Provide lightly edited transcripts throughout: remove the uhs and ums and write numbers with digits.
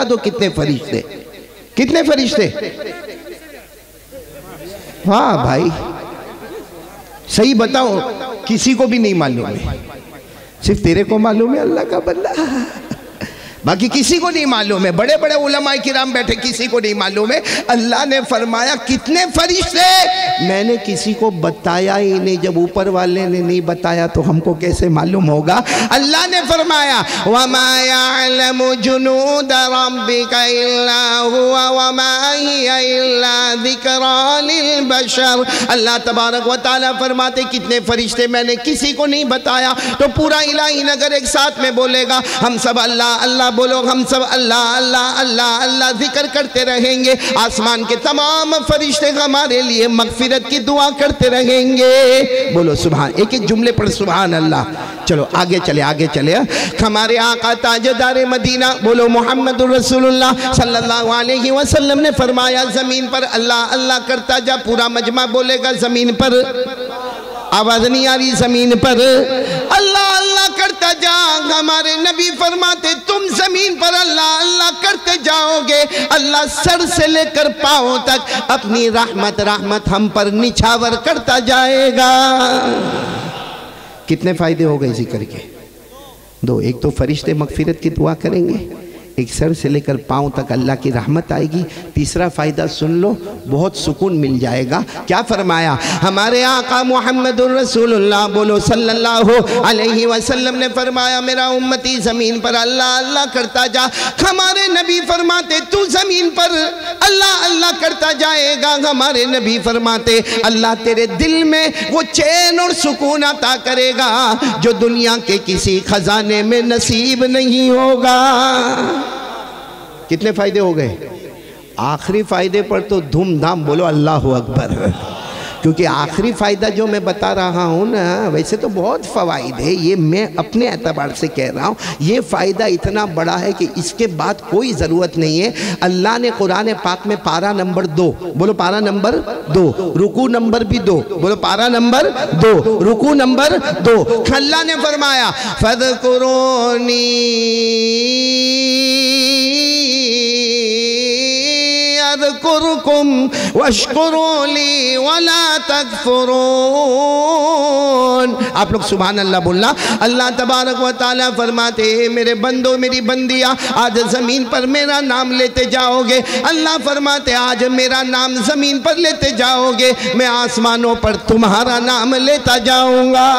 دو کتنے فرشتے، کتنے فرشتے؟ ہاں بھائی صحیح بتاؤ، کسی کو بھی نہیں معلوم ہے، صرف تیرے کو معلوم ہے اللہ کا بندہ، باقی کسی کو نہیں معلوم ہے۔ بڑے بڑے علماء کرام بیٹھے، کسی کو نہیں معلوم ہے۔ اللہ نے فرمایا کتنے فرشتے؟ میں نے کسی کو بتایا ہی نہیں، جب اوپر والے نے نہیں بتایا تو ہم کو کیسے معلوم ہوگا؟ اللہ نے فرمایا وَمَا يَعْلَمُ جُنُودَ رَبِّكَ إِلَّا هُوَ وَمَا هِيَ إِلَّا ذِكْرَى لِلْبَشَرِ۔ اللہ تبارک و تعالیٰ فرماتے کتنے فرشتے میں نے کسی کو نہیں بتایا، تو پورا الہی نگر ایک ساتھ میں بولے گا، ہم سب اللہ اللہ بولو، ہم سب اللہ اللہ اللہ اللہ ذکر کرتے رہیں گے، آسمان کے تمام فرشتے ہمارے لیے مغفرت کی دعا کرتے رہیں گے۔ بولو سبحان، ایک ایک جملے پر سبحان اللہ۔ چلو آگے چلے آگے چلے۔ ہمارے آقا تاجدار مدینہ بولو محمد رسول اللہ صلی اللہ علیہ وسلم نے فرمایا زمین پر اللہ اللہ کرتا جا، پورا مجمع بولے گا زمین پر، آواز نہیں آ رہی، زمین پر اللہ اللہ کرتا جا۔ ہمارے نبی فرماتے تم زمین پر اللہ اللہ کرتے جاؤ گے، اللہ سر سے لے کر پاؤں تک اپنی رحمت رحمت ہم پر نچھاور کرتا جائے گا۔ کتنے فائدے ہو گئے ذکر کے؟ دو، ایک تو فرشتے مغفرت کی دعا کریں گے، ایک سر سے لے کر پاؤں تک اللہ کی رحمت آئے گی۔ تیسرا فائدہ سن لو، بہت سکون مل جائے گا۔ کیا فرمایا ہمارے آقا محمد الرسول اللہ بولو صلی اللہ علیہ وسلم نے فرمایا میرا امتی زمین پر اللہ اللہ کرتا جا۔ ہمارے نبی فرماتے تو زمین پر اللہ اللہ کرتا جائے گا، ہمارے نبی فرماتے اللہ تیرے دل میں وہ چین اور سکون عطا کرے گا جو دنیا کے کسی خزانے میں نصیب نہیں ہوگا۔ کتنے فائدے ہو گئے؟ آخری فائدے پر تو دھوم دھام بولو اللہ اکبر، کیونکہ آخری فائدہ جو میں بتا رہا ہوں نا، ویسے تو بہت فوائد ہے، یہ میں اپنے اعتبار سے کہہ رہا ہوں، یہ فائدہ اتنا بڑا ہے کہ اس کے بعد کوئی ضرورت نہیں ہے۔ اللہ نے قرآن پاک میں پارہ نمبر 2 بولو، پارہ نمبر 2، رکوع نمبر بھی 2 بولو، پارہ نمبر 2 رکوع نمبر 2، اللہ نے فرمایا فَذْكُرُونِي اذکرکم واشکروا لی ولا تکفرون۔ آپ لوگ سبحان اللہ بولنا۔ اللہ تبارک و تعالیٰ فرماتے ہیں میرے بندوں میری بندیاں آج زمین پر میرا نام لیتے جاؤ گے۔ اللہ فرماتے آج میرا نام زمین پر لیتے جاؤ گے، میں آسمانوں پر تمہارا نام لیتا جاؤں گا۔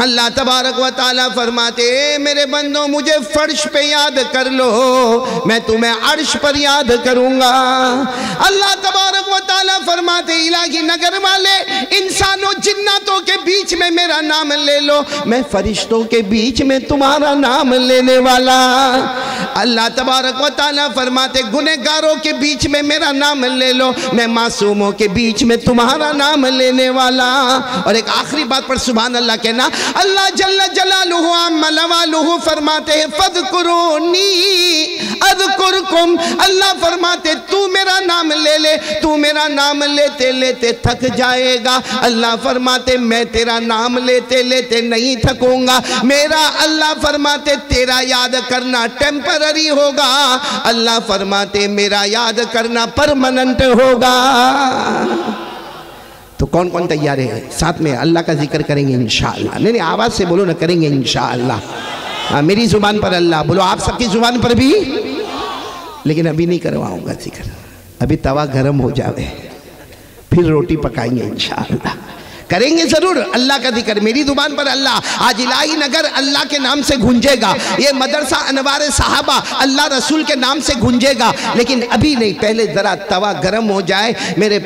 اللہ تبارک و تعالیٰ فرماتے میرے بندوں مجھے فرش پہ یاد کر لو، میں تمہیں عرش پر یاد کروں گا۔ اللہ تبارک و تعالیٰ فرماتے الہی نگر والے انسانوں جناتوں کے بیچ میں میرا نام لے لو، میں فرشتوں کے بیچ میں تمہارا نام لینے والا۔ اللہ تبارک و تعالیٰ فرماتے گنہگاروں کے بیچ میں میرا نام لے لو، میں معصوموں کے بیچ میں تمہارا نام لینے والا۔ اور ایک آخری بات پر سبحان اللہ کہنا، اللہ جل جلالہ عم نوالہ فرماتے ہیں فَذْكُرُونِي اذکرکم۔ اللہ فرماتے تو میرا نام لے لے، تو میرا نام لیتے لیتے تھک جائے گا، اللہ فرماتے میں تیرا نام لیتے لیتے نہیں تھکوں گا۔ میرا اللہ فرماتے تیرا یاد کرنا ٹیمپرری ہوگا، اللہ فرماتے میرا یاد کرنا پرمننٹ ہوگا۔ تو کون کون تیار ہے؟ ساتھ میں اللہ کا ذکر کریں گے انشاءاللہ۔ نہیں آواز سے بولو نہ، کریں گے انشاءاللہ۔ میری زبان پر اللہ بولو، آپ سب کی زبان پر بھی، لیکن ابھی نہیں کرواؤں گا ذکر، ابھی توا گرم ہو جاوے پھر روٹی پکائیں گے انشاءاللہ۔ کریں گے ضرور اللہ کا ذکر، میری زبان پر اللہ۔ آج الہی نگر اللہ کے نام سے گھنجے گا، یہ مدرسہ انوار صحابہ اللہ رسول کے نام سے گھنجے گا، لیکن ابھی نہیں، پہلے ذرا توا گرم ہو جائے۔ میرے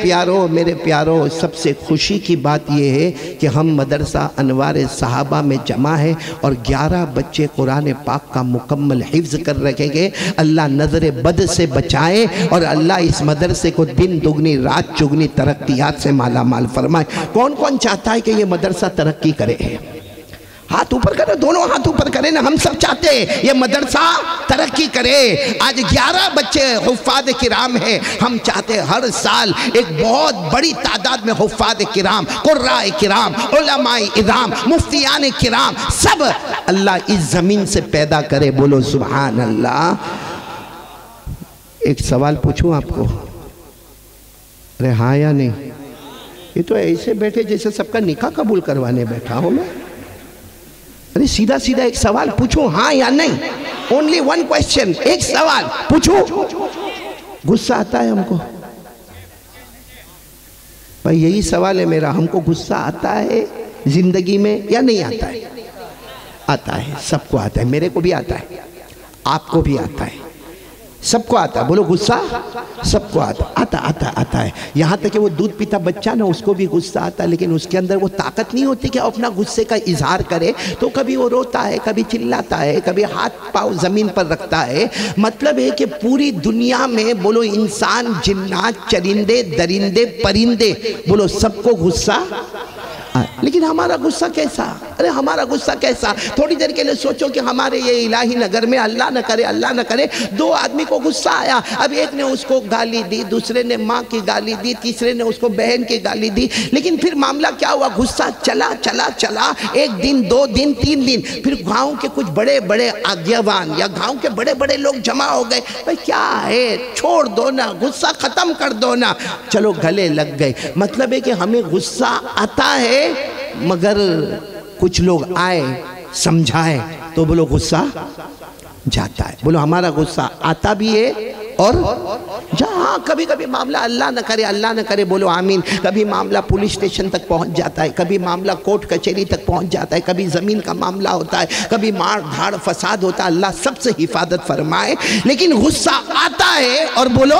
پیاروں سب سے خوشی کی بات یہ ہے کہ ہم مدرسہ انوار صحابہ میں جمع ہے اور 11 بچے قرآن پاک کا مکمل حفظ کر رکھیں گے۔ اللہ نظر بد سے بچائے اور اللہ اس مدرسے کو دن دگنی رات چگنی ترقیات سے مالا مال فرمائے۔ کون کون چاہتا ہے کہ یہ مدرسہ ترقی کرے؟ ہاتھ اوپر کرے، دونوں ہاتھ اوپر کرے نا۔ ہم سب چاہتے ہیں یہ مدرسہ ترقی کرے۔ آج 11 بچے حفاظ کرام ہیں، ہم چاہتے ہیں ہر سال ایک بہت بڑی تعداد میں حفاظ کرام، قراء کرام، علماء اعظام، مفتیان کرام سب اللہ اس زمین سے پیدا کرے۔ بولو سبحان اللہ۔ ایک سوال پوچھوں آپ کو؟ ارے ہاں یا نہیں؟ یہ تو ایسے بیٹھے جیسے سب کا نکاح قبول کروانے بیٹھا ہوں میں. ارے سیدھا سیدھا ایک سوال پوچھوں، ہاں یا نہیں؟ اونلی ون کویسچن، ایک سوال پوچھوں. غصہ آتا ہے ہم کو؟ بھائی یہی سوال ہے میرا، ہم کو غصہ آتا ہے زندگی میں یا نہیں آتا ہے؟ آتا ہے، سب کو آتا ہے، میرے کو بھی آتا ہے، آپ کو بھی آتا ہے، سب کو آتا ہے. بولو غصہ سب کو آتا ہے. یہاں تک کہ وہ دودھ پیتا بچہ نا، اس کو بھی غصہ آتا ہے، لیکن اس کے اندر وہ طاقت نہیں ہوتی کہ اپنا غصے کا اظہار کرے. تو کبھی وہ روتا ہے، کبھی چلاتا ہے، کبھی ہاتھ پاؤں زمین پر رکھتا ہے. مطلب ہے کہ پوری دنیا میں بولو انسان، جنات، چرندے، درندے، پرندے، بولو سب کو غصہ. لیکن ہمارا غصہ کیسا؟ ارے ہمارا غصہ کیسا؟ تھوڑی دیر کے لئے سوچو کہ ہمارے یہ الہی نگر میں اللہ نہ کرے 2 آدمی کو غصہ آیا. اب ایک نے اس کو گالی دی، دوسرے نے ماں کی گالی دی، تیسرے نے اس کو بہن کی گالی دی. لیکن پھر معاملہ کیا ہوا؟ غصہ چلا 1 دن 2 دن 3 دن. پھر گاؤں کے کچھ بڑے آگیوان یا گاؤں کے بڑے لوگ جمع ہو گئے. بھئی کیا ہے، چھوڑ دو نا، غصہ ختم کر دو نا. چلو گلے لگ گئے. مطلب ہے کہ ہمیں غصہ آتا ہے، مگر کچھ لوگ آئے سمجھائے تو بولو غصہ جاتا ہے. بولو ہمارا غصہ آتا بھی ہے اور جہاں کبھی معاملہ اللہ نہ کرے بولو آمین. کبھی معاملہ پولیس اسٹیشن تک پہنچ جاتا ہے، کبھی معاملہ کورٹ کچہری تک پہنچ جاتا ہے، کبھی زمین کا معاملہ ہوتا ہے، کبھی مار دھاڑ فساد ہوتا ہے. اللہ سب سے حفاظت فرمائے. لیکن غصہ آتا ہے اور بولو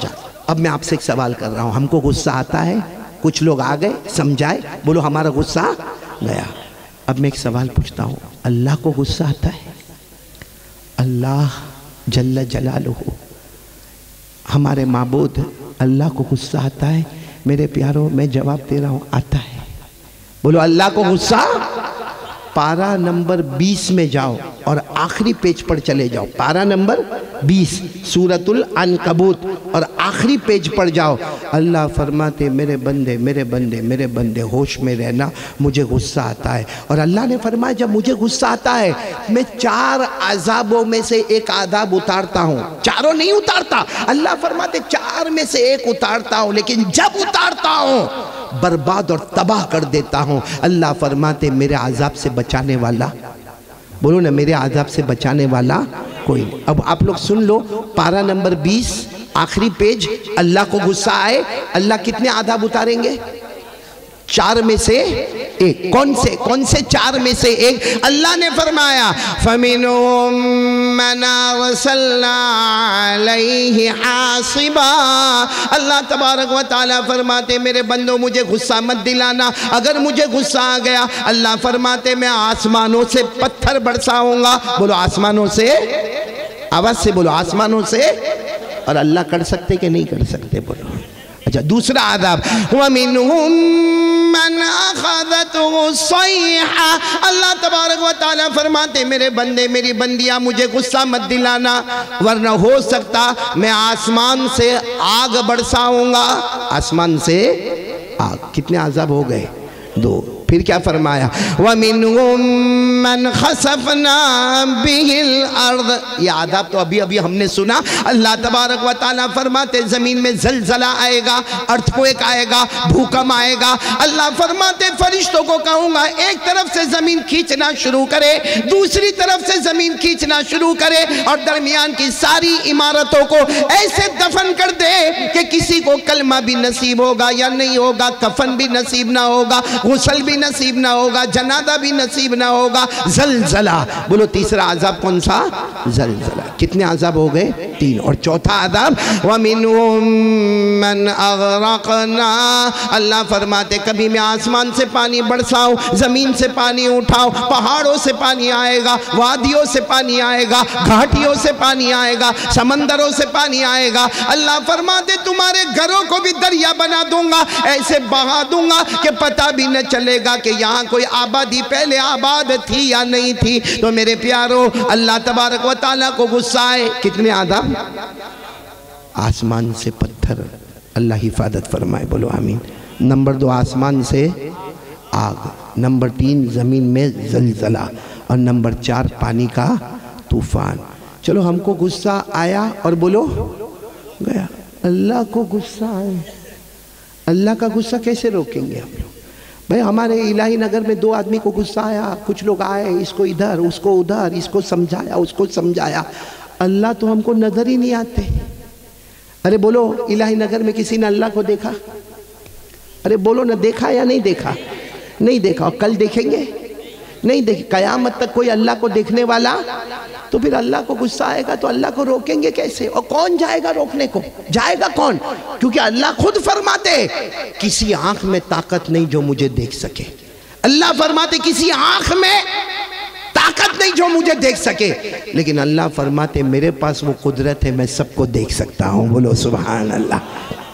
جاتا. اب میں آپ سے ایک سوال کر رہا ہوں، ہم کو غصہ آتا ہے، کچھ لوگ آ گئے سمجھائے، بولو ہمارا غصہ گیا. اب میں ایک سوال پوچھتا ہوں، اللہ کو غصہ آتا ہے؟ اللہ جل جلالہ، ہمارے معبود اللہ کو غصہ آتا ہے؟ میرے پیاروں میں جواب دے رہا ہوں، آتا ہے. بولو اللہ کو غصہ. پارہ نمبر 20 میں جاؤ اور آخری پیج پر چلے جاؤ. پارہ نمبر 20 سورۃ العنکبوت اور آخری پیج پر جاؤ. اللہ فرماتے میرے بندے ہوش میں رہنا، مجھے غصہ آتا ہے. اور اللہ نے فرمایا جب مجھے غصہ آتا ہے میں 4 عذابوں میں سے ایک عذاب اتارتا ہوں. چاروں نہیں اتارتا، اللہ فرماتے 4 میں سے ایک اتارتا ہوں، لیکن جب اتارتا ہوں برباد اور تباہ کر دیتا ہوں. اللہ فرماتے میرے عذاب سے بچانے والا، بولو نا میرے عذاب سے بچانے والا کوئی نہیں. اب آپ لوگ سن لو، پارہ نمبر 20 آخری پیج. اللہ کو غصہ آئے، اللہ کتنے عذاب اتاریں گے؟ 4 میں سے ایک. کون سے 4 میں سے ایک؟ اللہ نے فرمایا فَمِنْهُمْ مَنْ أَرْسَلْنَا عَلَيْهِ حَاصِبًا. اللہ تبارک و تعالیٰ فرماتے میرے بندوں مجھے غصہ مت دلانا. اگر مجھے غصہ آ گیا اللہ فرماتے میں آسمانوں سے پتھر برساؤں گا. بولو آسمانوں سے، آواز سے بولو آسمانوں سے. اور اللہ کر سکتے کہ نہیں کر سکتے؟ بولو. اچھا دوسرا عذاب وَمِنْهُمْ مَنْ أَخَذَتْهُ الصَّيْحَةُ. اللہ تبارک و تعالیٰ فرماتے میرے بندے میری بندیاں مجھے غصہ مت دلانا، ورنہ ہو سکتا میں آسمان سے آگ برساؤں گا. آسمان سے آگ. کتنے عذاب ہو گئے؟ 2. پھر کیا فرمایا وَمِنْهُمْ مَنْ خَسَفْنَا بِهِ الْأَرْضِ. یہ عذاب تو ابھی ہم نے سنا. اللہ تبارک و تعالیٰ فرماتے زمین میں زلزلہ آئے گا، ارتھکویک آئے گا، بھوکم آئے گا. اللہ فرماتے فرشتوں کو کہوں گا ایک طرف سے زمین کھینچنا شروع کرے، دوسری طرف سے زمین کھینچنا شروع کرے، اور درمیان کی ساری عمارتوں کو ایسے دفن کر دے کہ کسی کو کلمہ بھی نصیب ہوگا یا نہیں ہوگا، کفن بھی نصیب نہ ہوگا، غسل بھی نصیب نہ ہوگا، جنازہ بھی نصیب نہ ہوگا. زلزلہ. بولو تیسرا عذاب کون سا؟ زلزلہ. کتنے عذاب ہو گئے؟ 3. اور چوتھا عذاب وَمِنْهُمْ مَنْ أَغْرَقْنَا. اللہ فرماتے کبھی میں آسمان سے پانی برساؤں، زمین سے پانی اٹھاؤں، پہاڑوں سے پانی آئے گا، وادیوں سے پانی آئے گا، گھاٹیوں سے پانی آئے گا، سمندروں سے پانی آئے گا. اللہ فرماتے تمہارے گھروں کو بھی دریا بنا دوں گا، ایسے بہا دوں گا کہ پتہ بھی نہ چلے گا کہ یہاں کوئی آبادی پہلے آباد تھی یا نہیں تھی. تو میرے پیاروں اللہ تبارک و تعالیٰ کو غصہ آئے. کتنے عذاب؟ آسمان سے پتھر. اللہ حفاظت فرمائے، بولو آمین. نمبر 2 آسمان سے آگ. نمبر 3 زمین میں زلزلہ. اور نمبر 4 پانی کا طوفان. چلو ہم کو غصہ آیا اور بولو گیا، اللہ کو غصہ آئے، اللہ کا غصہ کیسے روکیں گے ہم لوگ؟ بھائی ہمارے الہی نگر میں 2 آدمی کو غصہ آیا، کچھ لوگ آئے، اس کو ادھر اس کو ادھر، اس کو سمجھایا اس کو سمجھایا، اللہ تو ہم کو نظر ہی نہیں آتے۔ ارے بولو الہی نگر میں کسی نے اللہ کو دیکھا؟ ارے بولو نہ، دیکھا یا نہیں دیکھا؟ نہیں دیکھا، اور کل دیکھیں گے؟ نہیں دیکھیں۔ قیامت تک کوئی اللہ کو دیکھنے والا، تو پھر اللہ کو غصہ آئے گا تو اللہ کو روکیں گے کیسے؟ اور کون جائے گا روکنے کو؟ جائے گا کون؟ کیونکہ اللہ خود فرماتے کسی آنکھ میں طاقت نہیں جو مجھے دیکھ سکے۔ اللہ فرماتے کسی آنکھ میں طاقت نہیں جو مجھے دیکھ سکے، لیکن اللہ فرماتے میرے پاس وہ قدرت ہے، میں سب کو دیکھ سکتا ہوں۔ بولو سبحان اللہ۔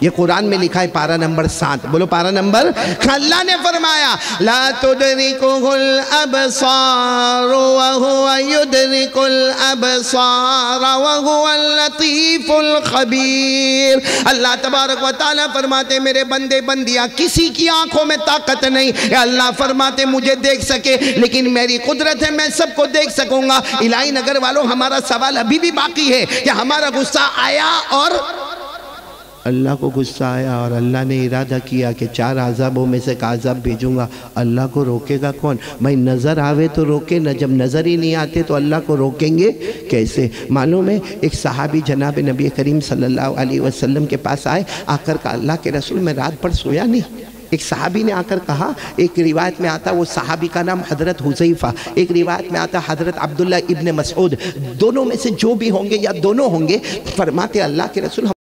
یہ قرآن میں لکھا ہے پارہ نمبر 7، بولو پارہ نمبر۔ اللہ نے فرمایا لا تدرکہ الابصار وہو یدرک الابصار وہو اللطیف الخبیر۔ اللہ تبارک و تعالیٰ فرماتے میرے بندے بندیاں کسی کی آنکھوں میں طاقت نہیں ہے، اللہ فرماتے مجھے دیکھ سکے، لیکن میری قدرت ہے میں سب کو دیکھ سکوں گا۔ الہی نگر والوں ہمارا سوال ابھی بھی باقی ہے کہ ہمارا غصہ آیا اور اللہ کو غصہ آیا اور اللہ نے ارادہ کیا کہ 4 عذابوں میں سے ایک عذاب بھیجوں گا، اللہ کو روکے گا کون؟ بھائی نظر آوے تو روکے نہ، جب نظر ہی نہیں آتے تو اللہ کو روکیں گے کیسے؟ معلوم ہے ایک صحابی جناب نبی کریم صلی اللہ علیہ وسلم کے پاس آئے، آ کر کہا اللہ کے رسول میں رات بھر سویا نہیں۔ ایک صحابی نے آ کر کہا، ایک روایت میں آتا وہ صحابی کا نام حضرت حذیفہ، ایک روایت میں آتا حضرت عبداللہ ابن مسعود، دونوں میں سے جو بھی ہوں گے یا دونوں ہوں گے، فرماتے اللہ کے رسول